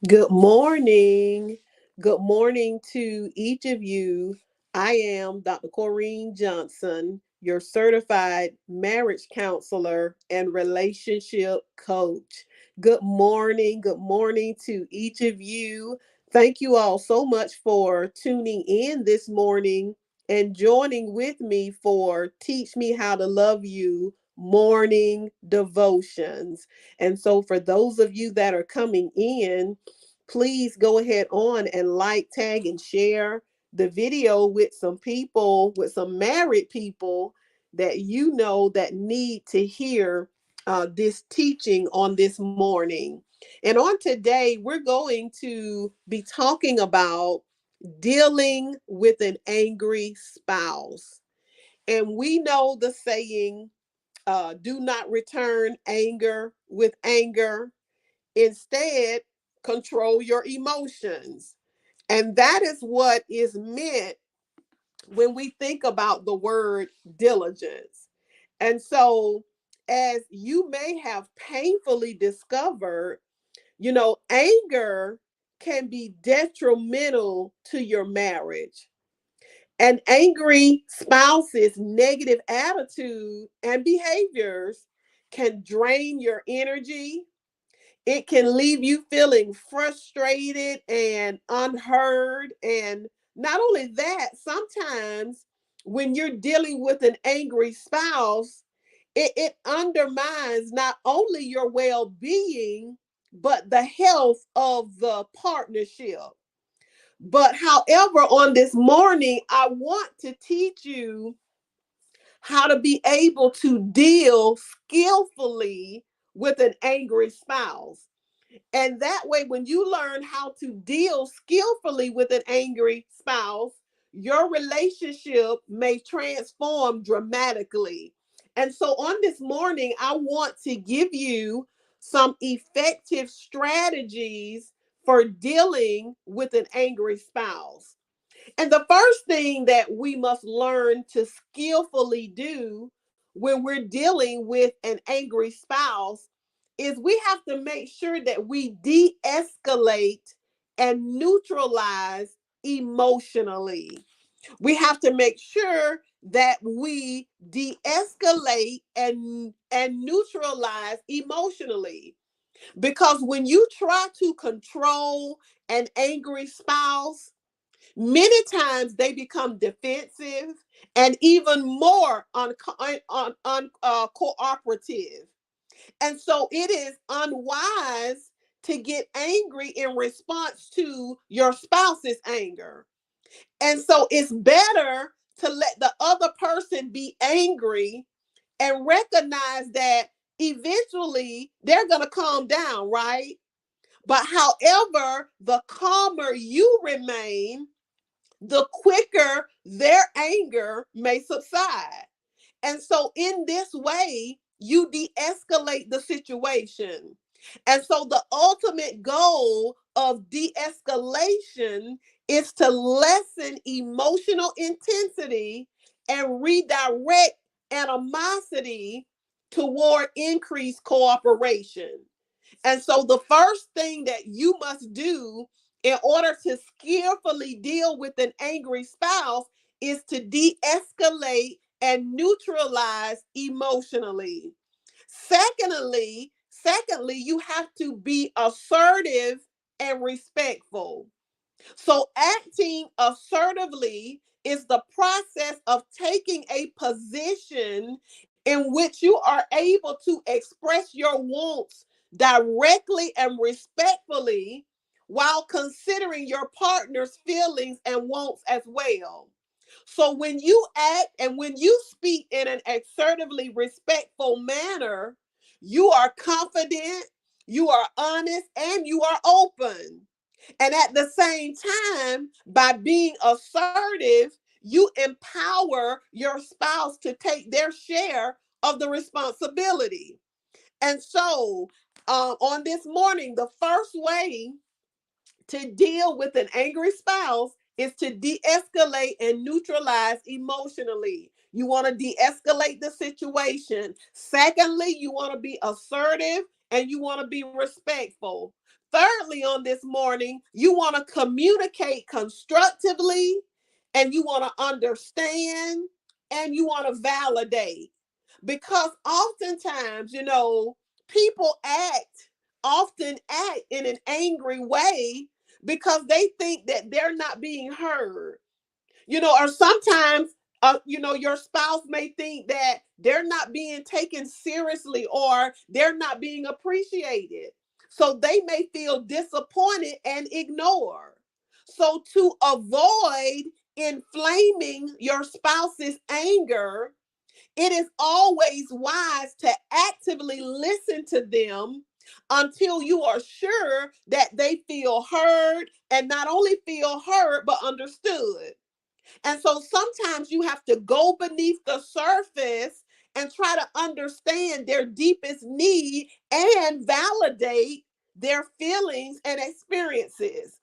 Good morning. Good morning to each of you. I am Dr. Corrine Johnson, your certified marriage counselor and relationship coach. Good morning. Good morning to each of you. Thank you all so much for tuning in this morning and joining with me for Teach Me How to Love You morning devotions. And so, for those of you that are coming in, please go ahead on and like, tag, and share the video with some people, with some married people that you know that need to hear this teaching on this morning. And on today, we're going to be talking about dealing with an angry spouse. And we know the saying, do not return anger with anger. Instead, control your emotions. And that is what is meant when we think about the word diligence. And so, as you may have painfully discovered, anger can be detrimental to your marriage. An angry spouse's negative attitude and behaviors can drain your energy. It can leave you feeling frustrated and unheard. And not only that, sometimes when you're dealing with an angry spouse, it undermines not only your well being, but the health of the partnership. But however, on this morning, I want to teach you how to be able to deal skillfully with an angry spouse. And that way, when you learn how to deal skillfully with an angry spouse, your relationship may transform dramatically. And so, on this morning, I want to give you some effective strategies for dealing with an angry spouse. And the first thing that we must learn to skillfully do when we're dealing with an angry spouse is we have to make sure that we de escalate and neutralize emotionally. We have to make sure that we de escalate and neutralize emotionally. Because when you try to control an angry spouse, many times they become defensive and even more cooperative. And so it is unwise to get angry in response to your spouse's anger. And so it's better to let the other person be angry and recognize that eventually they're going to calm down, right? But however, the calmer you remain, the quicker their anger may subside. And so, in this way, you de escalate the situation. And so, the ultimate goal of de escalation is to lessen emotional intensity and redirect animosity toward increased cooperation. And so, the first thing that you must do in order to skillfully deal with an angry spouse is to de escalate and neutralize emotionally. Secondly, you have to be assertive and respectful. So, acting assertively is the process of taking a position in which you are able to express your wants directly and respectfully while considering your partner's feelings and wants as well. So, when you act and when you speak in an assertively respectful manner, you are confident, you are honest, and you are open. And at the same time, by being assertive, you empower your spouse to take their share of the responsibility. And so, on this morning, the first way to deal with an angry spouse is to de escalate and neutralize emotionally. You want to de escalate the situation. Secondly, you want to be assertive and you want to be respectful. Thirdly, on this morning, you want to communicate constructively, and you want to understand, and you want to validate. Because oftentimes, people often act in an angry way because they think that they're not being heard. Or sometimes, your spouse may think that they're not being taken seriously or they're not being appreciated. So they may feel disappointed and ignore. So to avoid inflaming your spouse's anger, it is always wise to actively listen to them until you are sure that they feel heard, and not only feel heard, but understood. And so sometimes you have to go beneath the surface and try to understand their deepest need and validate their feelings and experiences.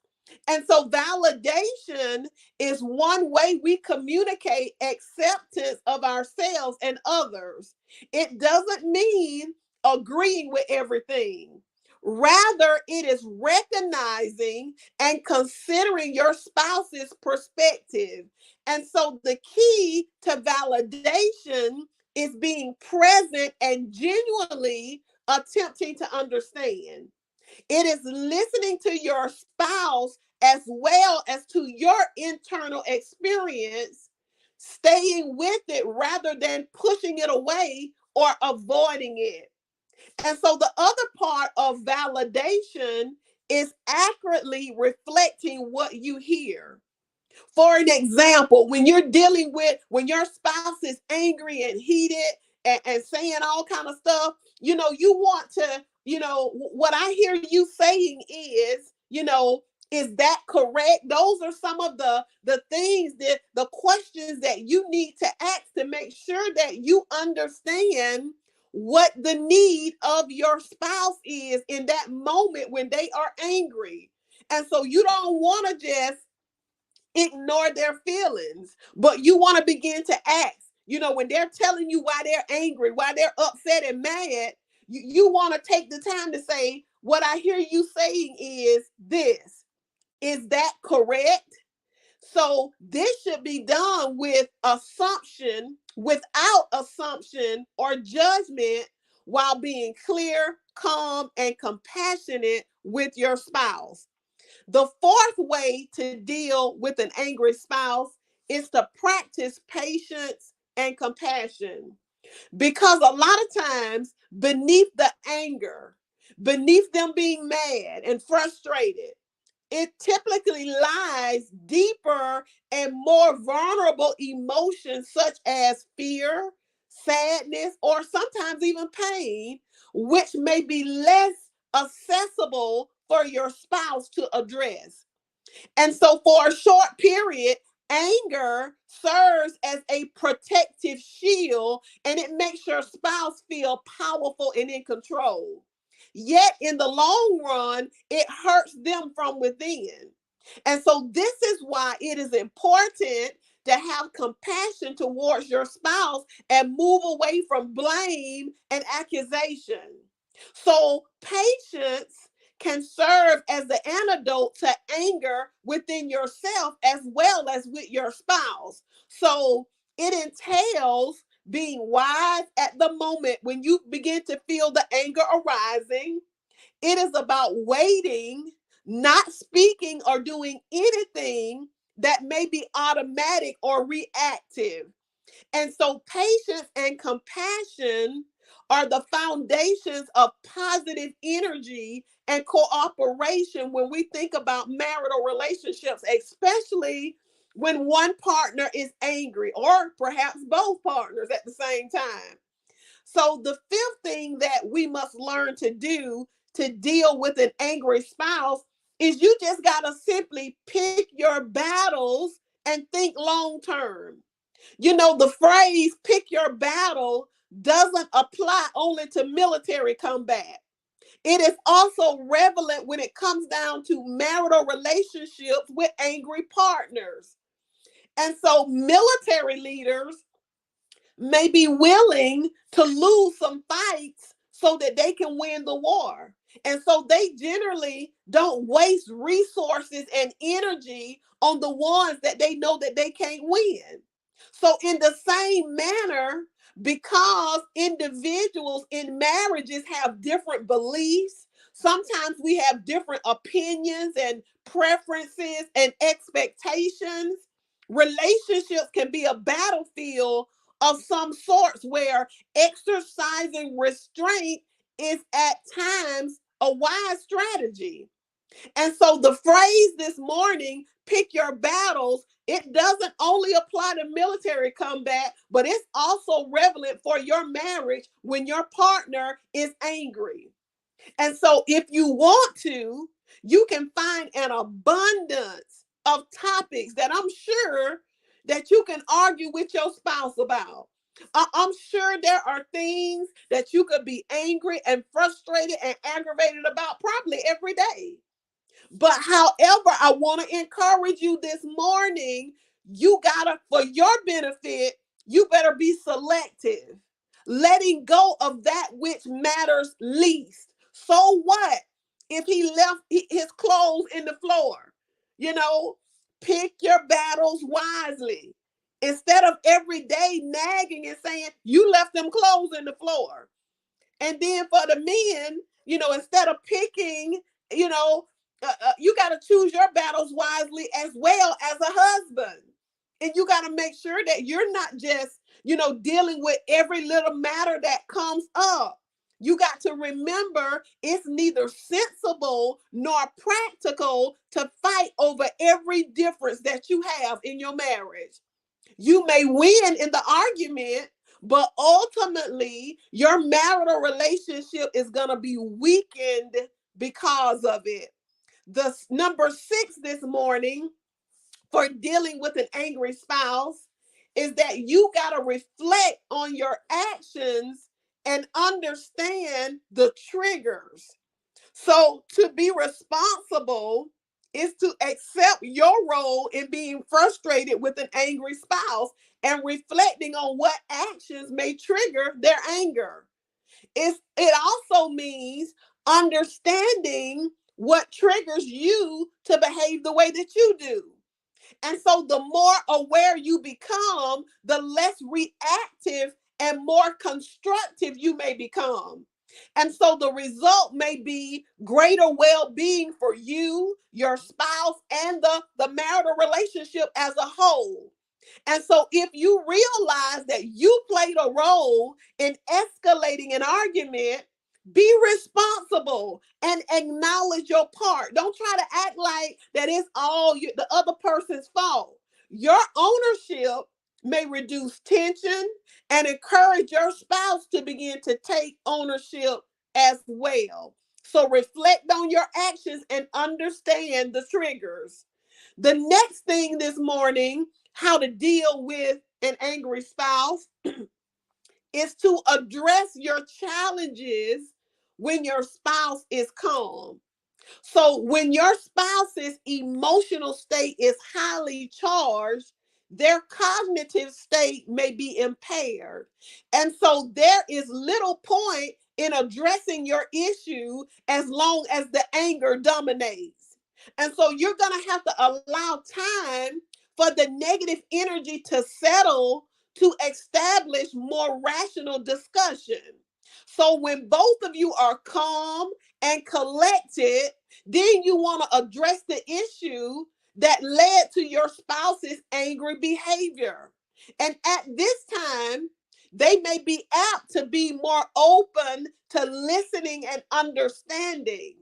And so validation is one way we communicate acceptance of ourselves and others. It doesn't mean agreeing with everything. Rather, it is recognizing and considering your spouse's perspective. And so the key to validation is being present and genuinely attempting to understand. It is listening to your spouse as well as to your internal experience, staying with it rather than pushing it away or avoiding it. And so the other part of validation is accurately reflecting what you hear. For an example, when your spouse is angry and heated and saying all kind of stuff, you want to, what I hear you saying is that correct? Those are some of the things, that the questions that you need to ask to make sure that you understand what the need of your spouse is in that moment when they are angry. And so you don't want to just ignore their feelings, but you want to begin to ask. When they're telling you why they're angry, why they're upset and mad, you want to take the time to say, what I hear you saying is this. Is that correct? So this should be done without assumption or judgment, while being clear, calm, and compassionate with your spouse. The fourth way to deal with an angry spouse is to practice patience and compassion. Because a lot of times, beneath the anger, beneath them being mad and frustrated, it typically lies deeper and more vulnerable emotions such as fear, sadness, or sometimes even pain, which may be less accessible for your spouse to address. And so, for a short period, anger serves as a protective shield, and it makes your spouse feel powerful and in control. Yet, in the long run, it hurts them from within. And so, this is why it is important to have compassion towards your spouse and move away from blame and accusation. So, patience can serve as the antidote to anger within yourself as well as with your spouse. So, it entails being wise at the moment when you begin to feel the anger arising. It is about waiting, not speaking or doing anything that may be automatic or reactive. And so patience and compassion are the foundations of positive energy and cooperation when we think about marital relationships, especially when one partner is angry, or perhaps both partners at the same time. So, the fifth thing that we must learn to do to deal with an angry spouse is you just got to simply pick your battles and think long term. The phrase pick your battle doesn't apply only to military combat. It is also relevant when it comes down to marital relationships with angry partners. And so military leaders may be willing to lose some fights so that they can win the war. And so they generally don't waste resources and energy on the ones that they know that they can't win. So in the same manner, because individuals in marriages have different beliefs, sometimes we have different opinions and preferences and expectations. Relationships can be a battlefield of some sorts where exercising restraint is at times a wise strategy. And so the phrase this morning, pick your battles, it doesn't only apply to military combat, but it's also relevant for your marriage when your partner is angry. And so if you want to, you can find an abundance of topics that I'm sure that you can argue with your spouse about. I'm sure there are things that you could be angry and frustrated and aggravated about probably every day. But however, I want to encourage you this morning, you gotta, for your benefit, you better be selective, letting go of that which matters least. So what if he left his clothes in the floor? You know, pick your battles wisely. Instead of every day nagging and saying, you left them clothes in the floor. And then for the men, instead of picking, you know, you got to choose your battles wisely as well as a husband. And you got to make sure that you're not just, dealing with every little matter that comes up. You got to remember it's neither sensible nor practical to fight over every difference that you have in your marriage. You may win in the argument, but ultimately your marital relationship is going to be weakened because of it. The number 6 this morning for dealing with an angry spouse is that you got to reflect on your actions and understand the triggers. So to be responsible is to accept your role in being frustrated with an angry spouse and reflecting on what actions may trigger their anger. It also means understanding what triggers you to behave the way that you do. And so the more aware you become, the less reactive and more constructive you may become. And so the result may be greater well-being for you, your spouse, and the marital relationship as a whole. And so if you realize that you played a role in escalating an argument, be responsible and acknowledge your part. Don't try to act like that it's all the other person's fault. Your ownership may reduce tension and encourage your spouse to begin to take ownership as well. So reflect on your actions and understand the triggers. The next thing this morning, how to deal with an angry spouse, is to address your challenges when your spouse is calm. So when your spouse's emotional state is highly charged, their cognitive state may be impaired. And so there is little point in addressing your issue as long as the anger dominates. And so you're going to have to allow time for the negative energy to settle to establish more rational discussion. So when both of you are calm and collected, then you want to address the issue that led to your spouse's angry behavior. And at this time, they may be apt to be more open to listening and understanding.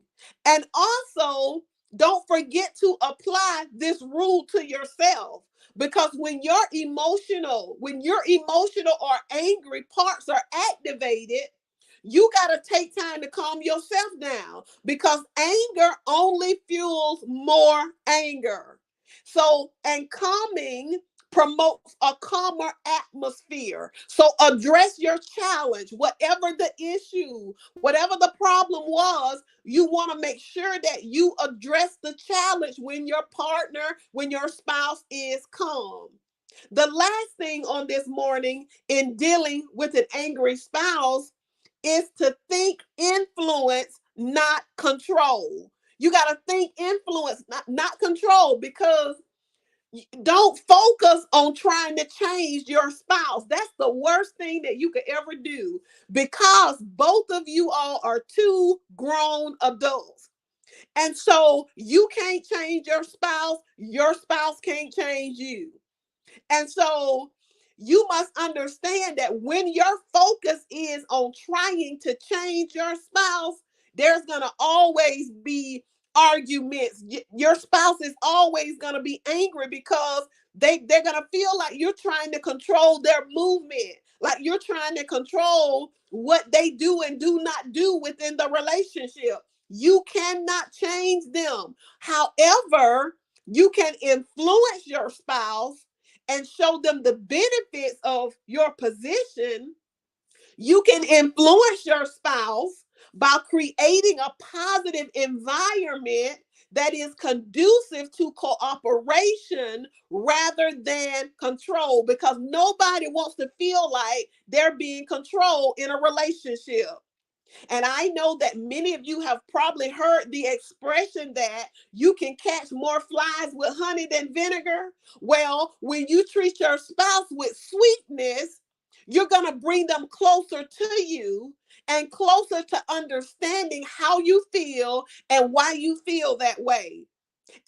And also, don't forget to apply this rule to yourself. Because when your emotional or angry parts are activated, you got to take time to calm yourself down because anger only fuels more anger. So, and calming promotes a calmer atmosphere. So, address your challenge, whatever the issue, whatever the problem was, you want to make sure that you address the challenge when your spouse is calm. The last thing on this morning in dealing with an angry spouse is to think influence, not control. You got to think influence, not control, because don't focus on trying to change your spouse. That's the worst thing that you could ever do, because both of you all are two grown adults. And so you can't change your spouse can't change you. And so you must understand that when your focus is on trying to change your spouse, there's going to always be arguments. Your spouse is always going to be angry because they're going to feel like you're trying to control their movement, like you're trying to control what they do and do not do within the relationship. You cannot change them. However, you can influence your spouse and show them the benefits of your position. You can influence your spouse by creating a positive environment that is conducive to cooperation rather than control, because nobody wants to feel like they're being controlled in a relationship. And I know that many of you have probably heard the expression that you can catch more flies with honey than vinegar. Well, when you treat your spouse with sweetness, you're going to bring them closer to you and closer to understanding how you feel and why you feel that way.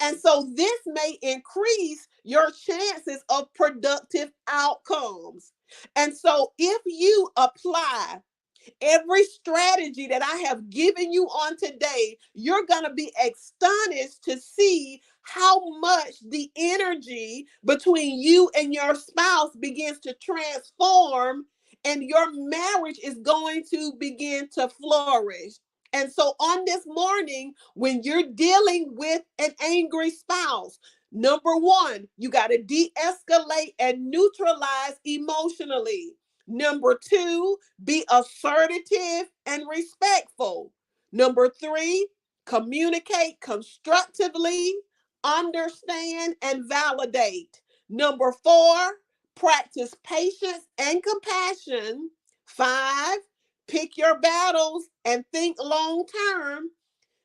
And so this may increase your chances of productive outcomes. And so if you apply every strategy that I have given you on today, you're going to be astonished to see how much the energy between you and your spouse begins to transform, and your marriage is going to begin to flourish. And so on this morning, when you're dealing with an angry spouse, number one, you got to de-escalate and neutralize emotionally. Number two, be assertive and respectful. Number three, communicate constructively, understand and validate. Number four, practice patience and compassion. Five, pick your battles and think long term.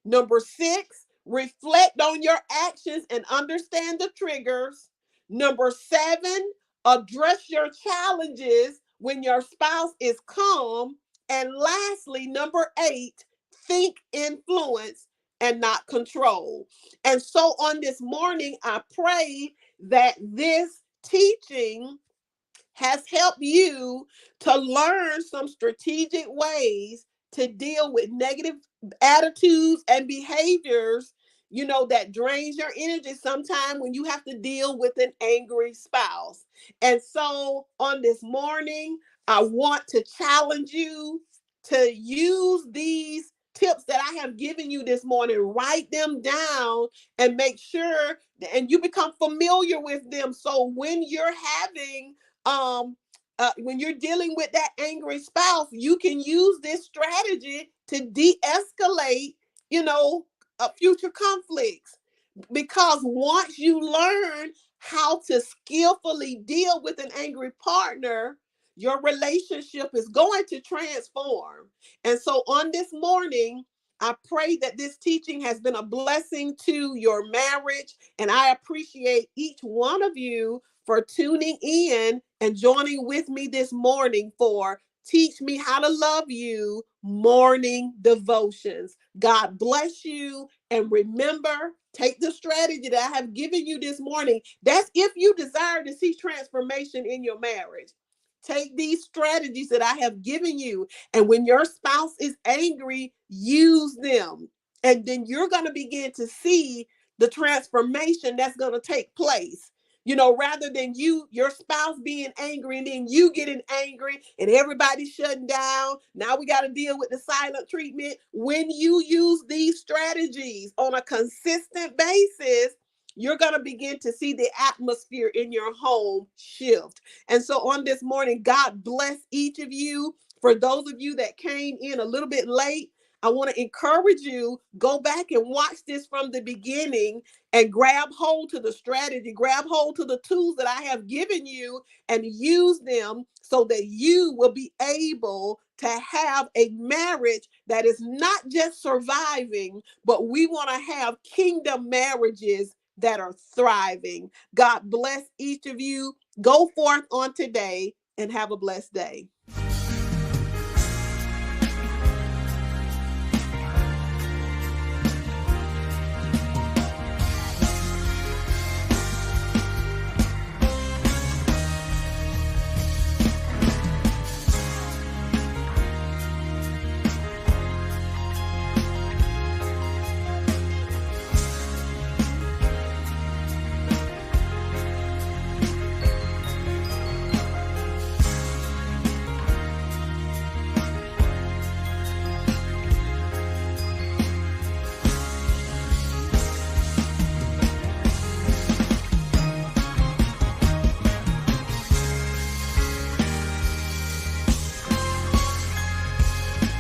Number six, reflect on your actions and understand the triggers. Number seven, address your challenges when your spouse is calm. And lastly, number eight, think influence and not control. And so on this morning, I pray that this teaching has helped you to learn some strategic ways to deal with negative attitudes and behaviors, that drains your energy sometime when you have to deal with an angry spouse. And so on this morning, I want to challenge you to use these tips that I have given you this morning. Write them down and make sure and you become familiar with them, so when you're having when you're dealing with that angry spouse, you can use this strategy to de-escalate, future conflicts. Because once you learn how to skillfully deal with an angry partner, your relationship is going to transform. And so on this morning, I pray that this teaching has been a blessing to your marriage. And I appreciate each one of you for tuning in and joining with me this morning for Teach Me How to Love You Morning Devotions. God bless you. And remember, take the strategy that I have given you this morning. That's if you desire to see transformation in your marriage. Take these strategies that I have given you. And when your spouse is angry, use them. And then you're going to begin to see the transformation that's going to take place. Rather than your spouse being angry and then you getting angry and everybody shutting down. Now we got to deal with the silent treatment. When you use these strategies on a consistent basis, you're going to begin to see the atmosphere in your home shift. And so on this morning, God bless each of you. For those of you that came in a little bit late, I want to encourage you, go back and watch this from the beginning and grab hold to the strategy, grab hold to the tools that I have given you and use them so that you will be able to have a marriage that is not just surviving, but we want to have kingdom marriages that are thriving. God bless each of you. Go forth on today and have a blessed day.